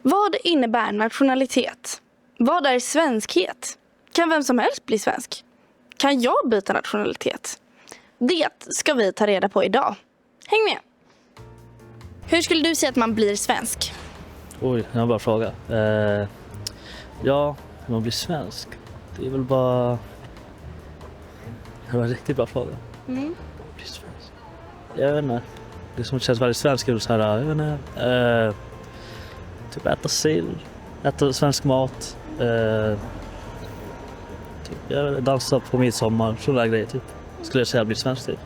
Vad innebär nationalitet? Vad är svenskhet? Kan vem som helst bli svensk? Kan jag byta nationalitet? Det ska vi ta reda på idag. Häng med! Hur skulle du säga att man blir svensk? Oj, det är en bra fråga. Ja, hur man blir svensk. Det är väl bara... Det var en riktigt bra fråga. Blir svensk. Jag vet inte. Det som känns väldigt svenskt är så här, jag vet inte. Typ äta sill, äta svensk mat. Typ, dansa på midsommar, sådana grejer typ. Skulle jag säga blir svensk typ.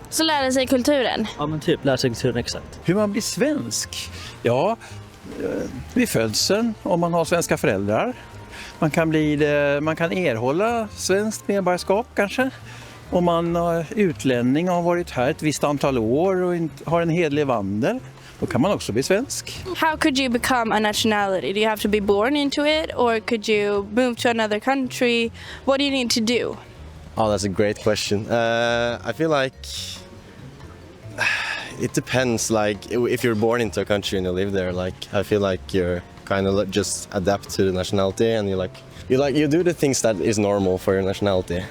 Så lära sig kulturen? Ja men typ, lära sig kulturen exakt. Hur man blir svensk? Ja, vid födseln om man har svenska föräldrar. Man kan erhålla svenskt medborgarskap kanske. Om man är utlänning och har varit här ett visst antal år och har en hederlig vandel. Då kan man också bli svensk. How could you become a nationality? Do you have to be born into it, or could you move to another country? What do you need to do? Oh, that's a great question. I feel like it depends. Like if you're born into a country and you live there, like I feel like you're kind of just adapt to the nationality, and you do the things that is normal for your nationality.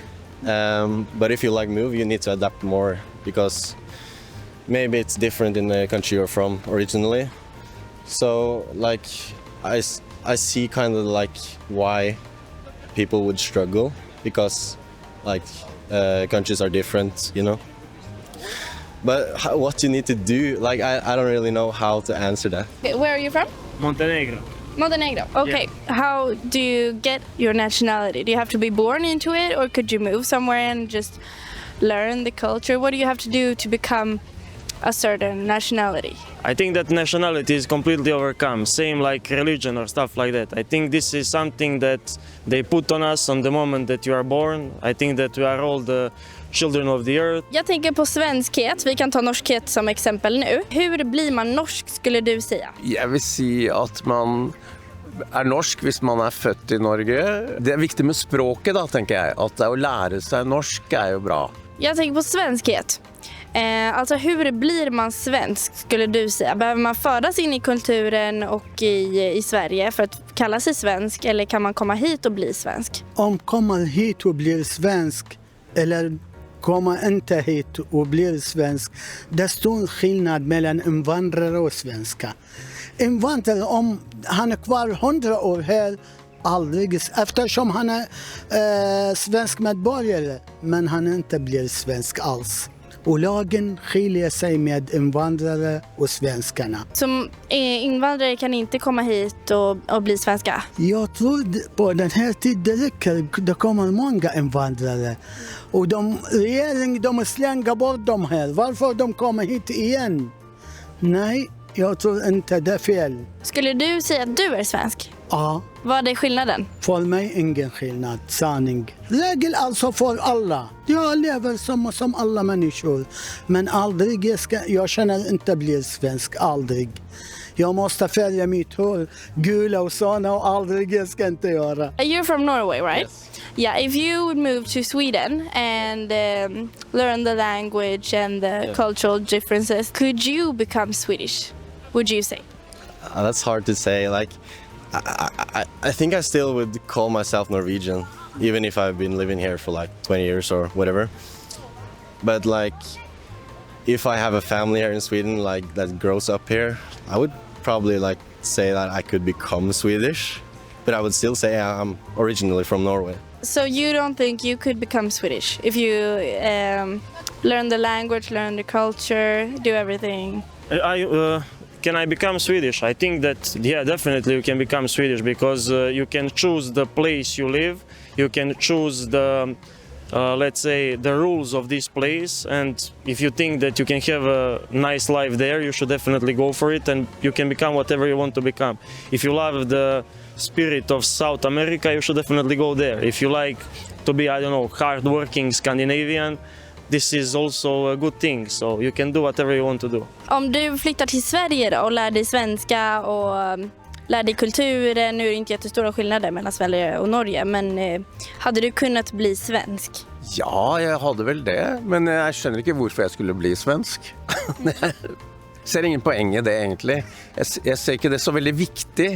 But if you move, you need to adapt more because maybe it's different in the country you're from originally. So I see kind of why people would struggle because countries are different, you know. But what you need to do, I don't really know how to answer that. Where are you from? Montenegro. Montenegro. Okay. Yeah. How do you get your nationality? Do you have to be born into it, or could you move somewhere and just learn the culture? What do you have to do to become a certain nationality? I think that nationality is completely overcome, same like religion or stuff like that. I think this is something that they put on us on the moment that you are born. I think that we are all the children of the earth. Jag tänker på svenskhet. Vi kan ta norskhet som exempel nu. Hur blir man norsk skulle du säga? Jag vill säga att man är norsk hvis man är född i Norge. Det är viktigt med språket då, tänker jag. Att det att lära sig norsk är ju bra. Jag tänker på svenskhet. Alltså hur blir man svensk skulle du säga? Behöver man födas in i kulturen och i Sverige för att kalla sig svensk, eller kan man komma hit och bli svensk? Om kommer hit och blir svensk eller kommer inte hit och blir svensk, det är stor skillnad mellan invandrare och svenska. Invandrare, om han är kvar 100 år här, aldrig, eftersom han är svensk medborgare, men han inte blir svensk alls. Och lagen skiljer sig med invandrare och svenskarna. Som invandrare kan inte komma hit och bli svenska? Jag tror på den här tiden det kommer många invandrare. Och regeringen slänger bort dem här. Varför de kommer hit igen? Nej, jag tror inte det är fel. Skulle du säga att du är svensk? Ja. Vad är skillnaden? För mig ingen skillnad, sanning. Regel alltså för alla. Jag lever som alla människor. Men aldrig jag känner inte bli svensk, aldrig. Jag måste färga mitt hår gula och såna och aldrig jag ska inte göra. You're from Norway, right? Yes. Yeah, if you would move to Sweden and learn the language and the cultural differences, could you become Swedish, would you say? That's hard to say. I think I still would call myself Norwegian, even if I've been living here for 20 years or whatever. But if I have a family here in Sweden that grows up here, I would probably say that I could become Swedish, but I would still say I'm originally from Norway. So you don't think you could become Swedish if you learn the language, learn the culture, do everything? Can I become Swedish? I think that, yeah, definitely you can become Swedish because you can choose the place you live, you can choose the, let's say, the rules of this place, and if you think that you can have a nice life there, you should definitely go for it, and you can become whatever you want to become. If you love the spirit of South America, you should definitely go there. If you like to be, I don't know, hardworking Scandinavian, this is also a good thing, so you can do whatever you want to do. Om du flyttar till Sverige då och lär dig svenska och lär dig kulturen, nu är det inte jättestora skillnader mellan Sverige och Norge, men hade du kunnat bli svensk? Ja, jag hade väl det, men jag känner inte varför jag skulle bli svensk. ser ingen poäng i det egentlig. Jeg ser ikke det så veldig viktig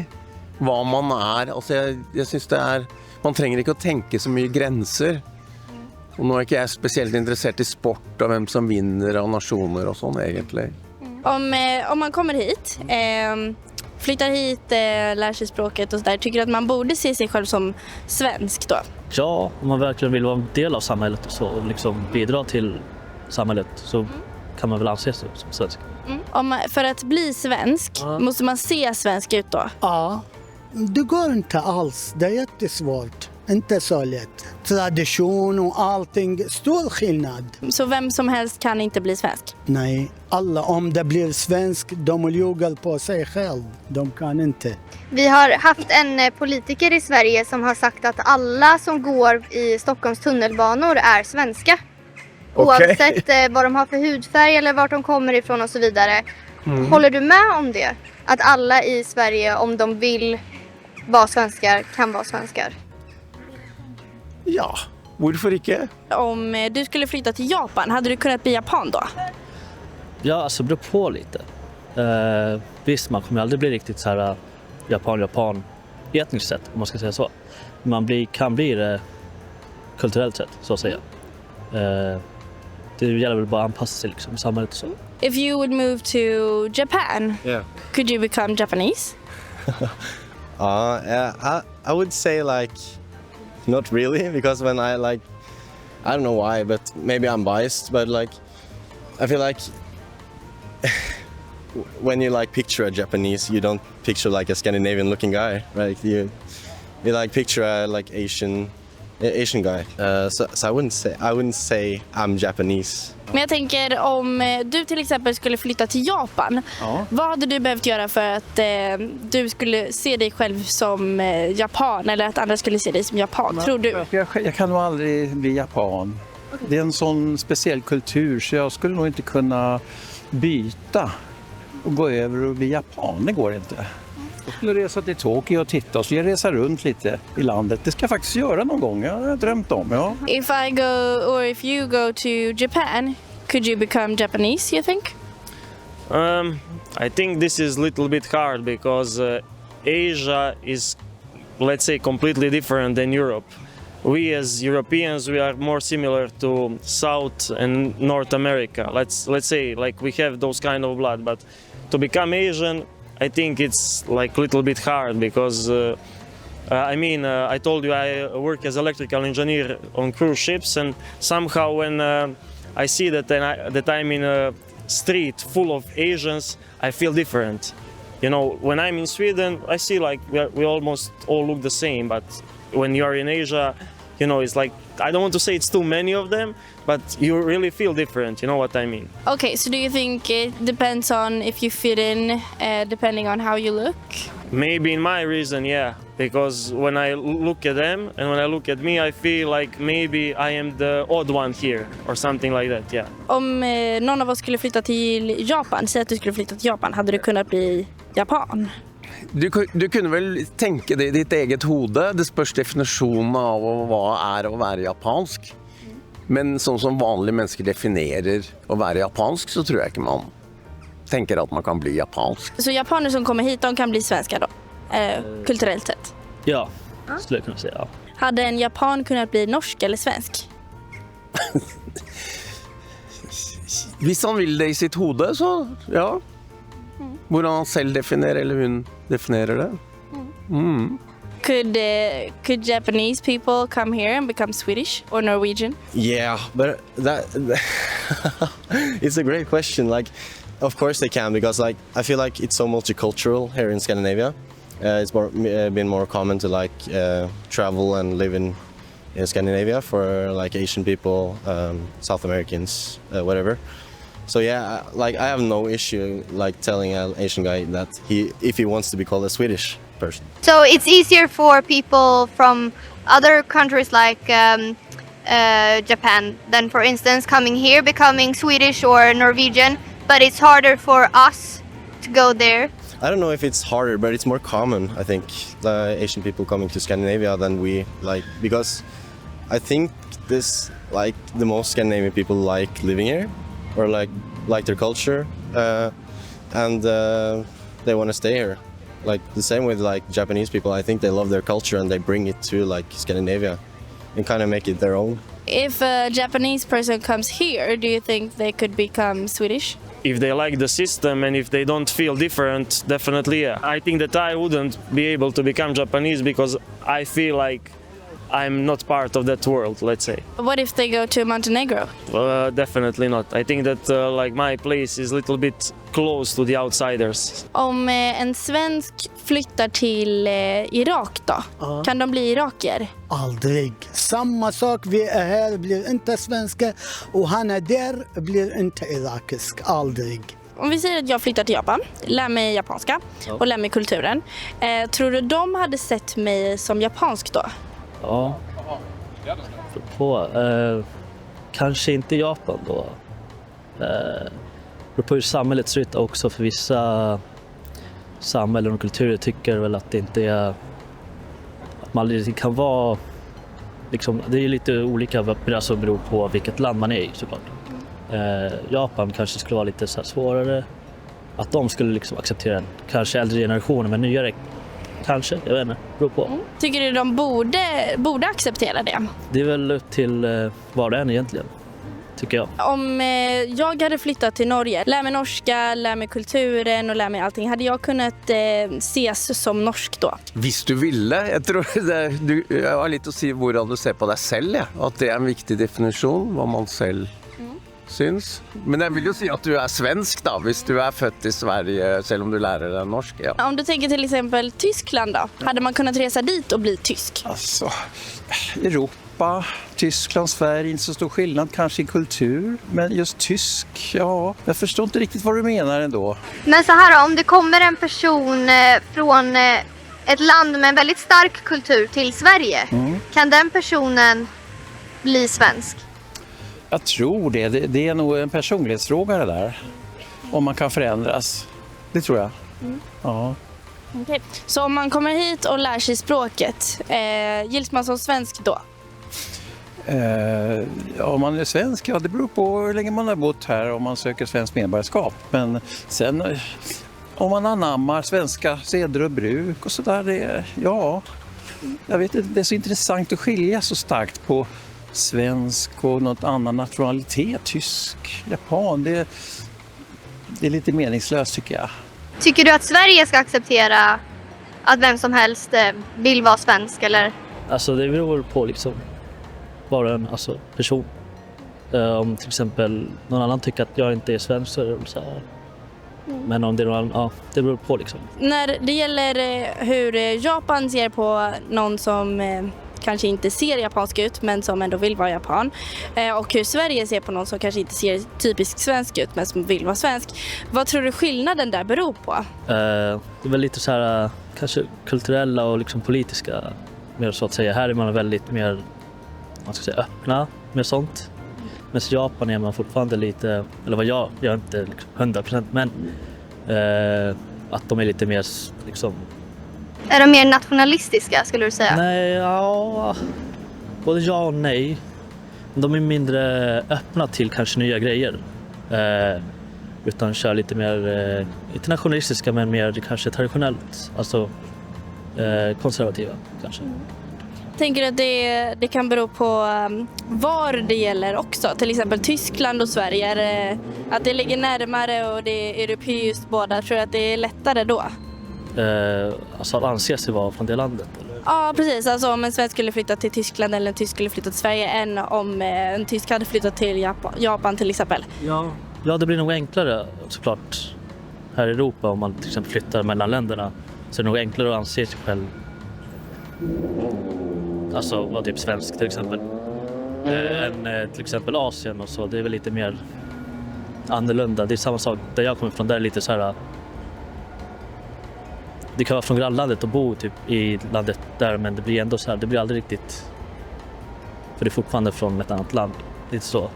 hva man er. Altså jeg synes det er, man trenger ikke å tenke så mye grenser. Og nå er ikke jeg spesielt interessert i sport og hvem som vinner av nasjoner og sånn egentlig. Om man kommer hit, flyttar hit, lär sig språket och så där, tycker du att man borde se sig själv som svensk då? Ja, om man verkligen vill vara en del av samhället och så, och liksom bidra till samhället, så kan man väl anse sig som svensk. För att bli svensk, måste man se svensk ut då? Ja, det går inte alls. Det är jättesvårt. Inte så lätt. Tradition och allting, stor skillnad. Så vem som helst kan inte bli svensk? Nej, alla om det blir svensk, de ljuger på sig själv. De kan inte. Vi har haft en politiker i Sverige som har sagt att alla som går i Stockholms tunnelbanor är svenska. Oavsett vad de har för hudfärg eller vart de kommer ifrån och så vidare. Håller du med om det? Att alla i Sverige, om de vill vara svenskar, kan vara svenskar? Ja, hvorfor ikke? Om du skulle flytta till Japan, hade du kunnat bli japan då? Ja, alltså det beror på lite. Visst, man kommer aldrig bli riktigt så här japan etniskt sett, om man ska säga så. Man kan bli det kulturellt sett, så att säga. Det gäller väl bara att anpassa sig liksom, i samhället och så. If you would move to Japan, could you become Japanese? I would say like not really, because when I don't know why, but maybe I'm biased, but like I feel like when you like picture a Japanese, you don't picture like a Scandinavian looking guy, right? You like picture a like Asian guy. So I wouldn't say I'm Japanese. Men jag tänker, om du till exempel skulle flytta till Japan, vad hade du behövt göra för att du skulle se dig själv som japan, eller att andra skulle se dig som japan, tror du? Jag kan nog aldrig bli japan. Det är en sån speciell kultur så jag skulle nog inte kunna byta och gå över och bli japan. Det går inte. Jag skulle resa till Tokyo och titta och skulle resa runt lite i landet. Det ska jag faktiskt göra någon gång. Jag har drömt om, ja. If you go to Japan, could you become Japanese, you think? I think this is a little bit hard because Asia is, let's say, completely different than Europe. We as Europeans, we are more similar to South and North America. Let's say like we have those kind of blood, but to become Asian, I think it's like a little bit hard because I told you I work as electrical engineer on cruise ships, and somehow when I see that I'm in a street full of Asians, I feel different. You know, when I'm in Sweden, I see like we almost all look the same, but when you're in Asia, you know, it's like, I don't want to say it's too many of them, but you really feel different, you know what I mean? Okay, so do you think it depends on if you fit in, depending on how you look? Maybe in my reason, yeah, because when I look at them and when I look at me, I feel like maybe I am the odd one here or something like that, yeah. Om någon av oss skulle flytta till Japan, säg att du skulle flytta till Japan, hade du kunnat bli japan? Du kunne vel tenke det i ditt eget hode. Det spørs definisjonen av hva er å være japansk. Men sånn som vanlige mennesker definerer å være japansk, så tror jeg ikke man tenker at man kan bli japansk. Så japaner som kommer hit, de kan bli svenska då? Kulturellt sett? Ja, skulle jag kunna säga. Ja. Hade en japan kunnat bli norsk eller svensk? Hvis han vil det i sitt hode, så ja. Hvordan han selv definerer, eller hun definerer det. Could Japanese people come here and become Swedish or Norwegian? Yeah, but that it's a great question. Like, of course they can, because like I feel like it's so multicultural here in Scandinavia. It's been more common to like travel and live in Scandinavia for like Asian people, South Americans, whatever. So yeah, like I have no issue like telling an Asian guy that if he wants to be called a Swedish person. So it's easier for people from other countries like Japan than, for instance, coming here, becoming Swedish or Norwegian, but it's harder for us to go there. I don't know if it's harder, but it's more common, I think, the Asian people coming to Scandinavia than we like, because I think this, like, the most Scandinavian people like living here, or like their culture. and they want to stay here. Like the same with like Japanese people, I think they love their culture and they bring it to like Scandinavia and kind of make it their own. If a Japanese person comes here, do you think they could become Swedish? If they like the system and if they don't feel different, definitely, yeah. I think that I wouldn't be able to become Japanese because I feel like I'm not part of that world, let's say. What if they go to Montenegro? Definitely not. I think that like my place is a little bit close to the outsiders. Om en svensk flyttar till Irak då, kan de bli irakier? Aldrig. Samma sak, vi är här, blir inte svenska och han är där, blir inte irakisk. Aldrig. Om vi säger att jag flyttar till Japan, lär mig japanska och lär mig kulturen. Tror du de hade sett mig som japansk då? Ja. Kanske inte Japan då. Beror på hur samhället ser ut också, för vissa samhällen och kulturer tycker väl att det inte är att man aldrig kan vara liksom, det är lite olika, alltså beror på vilket land man är i såklart. Japan kanske skulle vara lite så här svårare att de skulle liksom acceptera en kanske äldre generation, men nyare kanske, jag vet inte, beror på. Tycker du de borde acceptera det? Det är väl upp till var det är egentligen, tycker jag. Om jag hade flyttat till Norge, lär mig norska, lär mig kulturen och lär mig allting, hade jag kunnat ses som norsk då? Hvis du ville. Jeg tror jeg har litt å si hvordan du ser på deg selv, ja. At det er en viktig definisjon, hva man selv syns. Men jeg vil jo si att du är svensk då, hvis du är född i Sverige, selv om du lærer deg norsk. Ja. Om du tänker till exempel Tyskland då, hade man kunnat resa dit och bli tysk? Alltså, Europa, Tyskland, Sverige, inte så stor skillnad kanske i kultur. Men just tysk, ja, jag förstår inte riktigt vad du menar ändå. Men så här då, om det kommer en person från ett land med en väldigt stark kultur till Sverige, kan den personen bli svensk? Jag tror det. Det är nog en personlighetsfråga det där. Om man kan förändras. Det tror jag. Ja. Okay. Så om man kommer hit och lär sig språket, gills man som svensk då? Om man är svensk, ja det beror på hur länge man har bott här, om man söker svensk medborgarskap. Men sen om man anammar svenska seder och bruk och sådär, ja. Jag vet inte, det är så intressant att skilja så starkt på svensk och något annan nationalitet, tysk, japan. Det är lite meningslöst tycker jag. Tycker du att Sverige ska acceptera att vem som helst vill vara svensk eller? Alltså det beror på liksom bara en person. Om till exempel någon annan tycker att jag inte är svensk så är det så här. Men om det är någon annan, ja, det beror på liksom. När det gäller hur Japan ser på någon som kanske inte ser japansk ut men som ändå vill vara japan, och hur Sverige ser på någon som kanske inte ser typisk svensk ut men som vill vara svensk. Vad tror du skillnaden där beror på? Det är väl lite så här kanske kulturella och liksom politiska mer så att säga. Här är man väldigt mer, man ska säga, öppna med sånt. Men i Japan är man fortfarande lite, eller vad jag är inte liksom 100%, men att de är lite mer liksom. Är de mer nationalistiska skulle du säga? Nej, ja, både ja och nej. De är mindre öppna till kanske nya grejer. Utan kör lite mer internationalistiska men mer kanske traditionellt. Alltså konservativa kanske. Tänker du att det kan bero på var det gäller också? Till exempel Tyskland och Sverige. Är det att det ligger närmare och det är europeiskt båda? Tror du att det är lättare då? Alltså att anse sig vara från det landet? Eller? Ja, precis. Alltså om en svensk skulle flytta till Tyskland eller en tysk skulle flytta till Sverige än om en tysk hade flyttat till Japan till exempel. Ja, det blir nog enklare såklart här i Europa om man till exempel flyttar mellan länderna. Så är det nog enklare att anse sig själv. Alltså vara typ svensk till exempel. Än till exempel Asien och så. Det är väl lite mer annorlunda. Det är samma sak där jag kommer från. Där är lite så här. Det kan vara från grannlandet och bo typ i landet där, men det blir ändå så här, det blir aldrig riktigt, för det är fortfarande från ett annat land, lite så.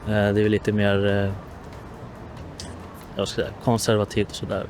Det är väl lite mer jag ska säga, konservativt och sådär.